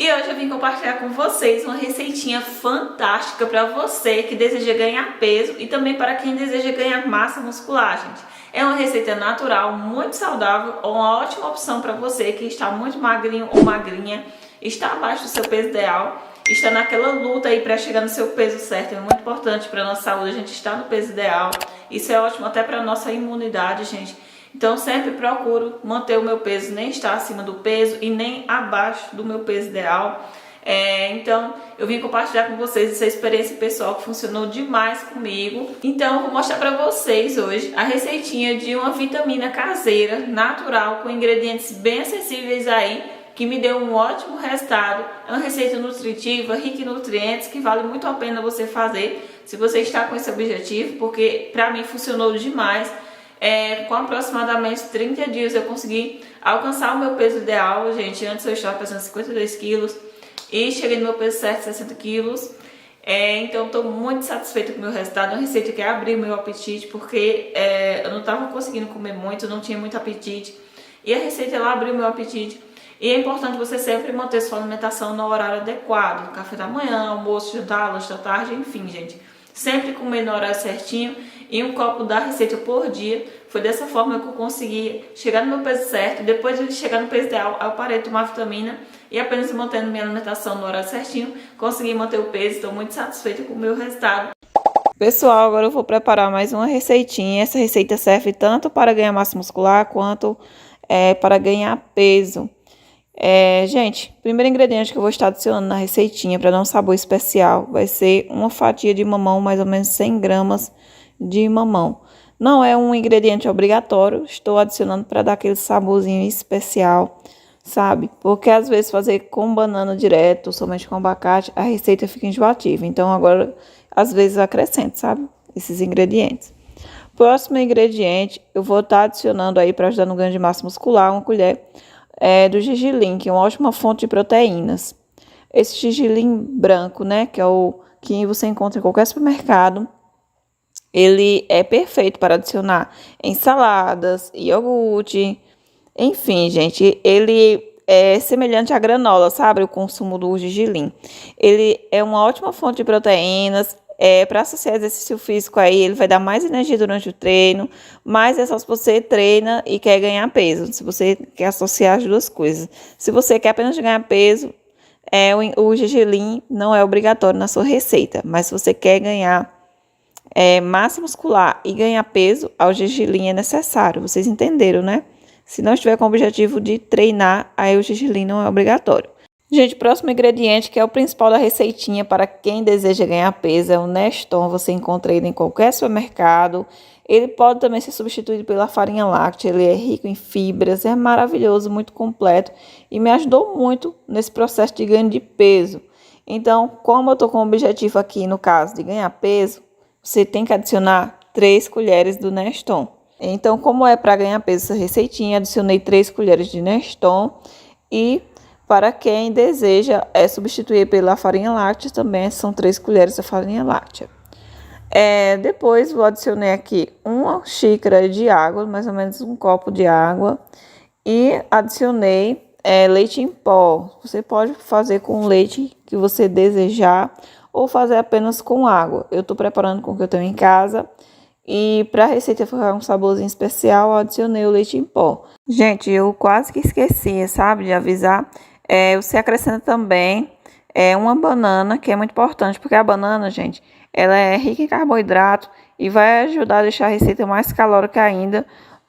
E hoje eu vim compartilhar com vocês uma receitinha fantástica para você que deseja ganhar peso e também para quem deseja ganhar massa muscular, gente. É uma receita natural, muito saudável, uma ótima opção para você que está muito magrinho ou magrinha, está abaixo do seu peso ideal, está naquela luta aí para chegar no seu peso certo. É muito importante para a nossa saúde a gente estar no peso ideal. Isso é ótimo até para a nossa imunidade, gente. Então sempre procuro manter o meu peso, nem estar acima do peso e nem abaixo do meu peso ideal. Então eu vim compartilhar com vocês essa experiência pessoal que funcionou demais comigo. Então eu vou mostrar para vocês hoje a receitinha de uma vitamina caseira, natural, com ingredientes bem acessíveis aí, que me deu um ótimo resultado. É uma receita nutritiva, rica em nutrientes, que vale muito a pena você fazer se você está com esse objetivo, porque para mim funcionou demais. Com aproximadamente 30 dias eu consegui alcançar o meu peso ideal, gente. Antes eu estava pesando 52 quilos e cheguei no meu peso certo, 60 quilos. Então estou muito satisfeita com o meu resultado. Uma receita que abriu meu apetite, porque eu não estava conseguindo comer muito, não tinha muito apetite. E a receita ela abriu meu apetite. E é importante você sempre manter sua alimentação no horário adequado, no café da manhã, almoço, jantar, lanche da tarde, enfim, gente. Sempre comer no horário certinho e um copo da receita por dia. Foi dessa forma que eu consegui chegar no meu peso certo. Depois de chegar no peso ideal, eu parei de tomar vitamina e apenas mantendo minha alimentação no horário certinho, consegui manter o peso. Estou muito satisfeita com o meu resultado. Pessoal, agora eu vou preparar mais uma receitinha. Essa receita serve tanto para ganhar massa muscular quanto para ganhar peso. Gente, o primeiro ingrediente que eu vou estar adicionando na receitinha para dar um sabor especial vai ser uma fatia de mamão, mais ou menos 100 gramas de mamão. Não é um ingrediente obrigatório, estou adicionando para dar aquele saborzinho especial, sabe? Porque às vezes fazer com banana direto, somente com abacate, a receita fica enjoativa. Então agora, às vezes acrescento, sabe? Esses ingredientes. Próximo ingrediente, eu vou estar adicionando aí para ajudar no ganho de massa muscular, uma colher do gergelim, que é uma ótima fonte de proteínas. Esse gergelim branco, né, que é o que você encontra em qualquer supermercado, ele é perfeito para adicionar em saladas, iogurte, enfim, gente, ele é semelhante à granola, sabe, o consumo do gergelim. Ele é uma ótima fonte de proteínas. Para associar exercício físico aí, ele vai dar mais energia durante o treino, mas é só se você treina e quer ganhar peso, se você quer associar as duas coisas. Se você quer apenas ganhar peso, o gergelim não é obrigatório na sua receita, mas se você quer ganhar massa muscular e ganhar peso, o gergelim é necessário, vocês entenderam, né? Se não estiver com o objetivo de treinar, aí o gergelim não é obrigatório. Gente, próximo ingrediente, que é o principal da receitinha para quem deseja ganhar peso, é o Neston. Você encontra ele em qualquer supermercado. Ele pode também ser substituído pela farinha láctea. Ele é rico em fibras, é maravilhoso, muito completo e me ajudou muito nesse processo de ganho de peso. Então, como eu estou com o objetivo aqui, no caso, de ganhar peso, você tem que adicionar 3 colheres do Neston. Então, como é para ganhar peso essa receitinha, adicionei 3 colheres de Neston e para quem deseja substituir pela farinha láctea, também são 3 colheres da farinha láctea. Depois vou adicionar aqui 1 xícara de água, mais ou menos um copo de água. E adicionei leite em pó. Você pode fazer com o leite que você desejar ou fazer apenas com água. Eu estou preparando com o que eu tenho em casa. E para a receita ficar um saborzinho especial, eu adicionei o leite em pó. Gente, eu quase que esqueci, sabe, de avisar. Você acrescenta também uma banana, que é muito importante, porque a banana, gente, ela é rica em carboidrato e vai ajudar a deixar a receita mais calórica ainda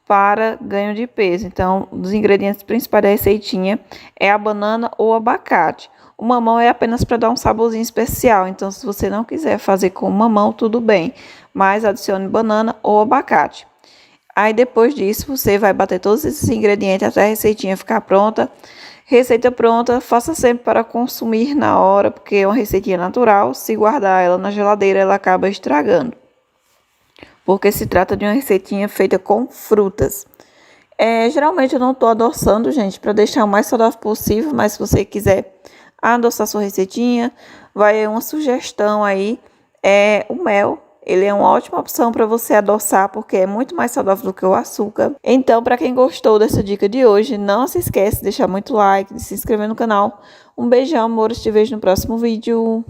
para ganho de peso. Então, um dos ingredientes principais da receitinha é a banana ou abacate. O mamão é apenas para dar um saborzinho especial, então se você não quiser fazer com mamão, tudo bem, mas adicione banana ou abacate. Aí depois disso, você vai bater todos esses ingredientes até a receitinha ficar pronta. Receita pronta, faça sempre para consumir na hora, porque é uma receitinha natural. Se guardar ela na geladeira, ela acaba estragando. Porque se trata de uma receitinha feita com frutas. Geralmente eu não estou adoçando, gente, para deixar o mais saudável possível, mas se você quiser adoçar sua receitinha, vai uma sugestão aí, o mel. ele é uma ótima opção para você adoçar, porque é muito mais saudável do que o açúcar. Então, para quem gostou dessa dica de hoje, não se esquece de deixar muito like, de se inscrever no canal. Um beijão, amores, te vejo no próximo vídeo.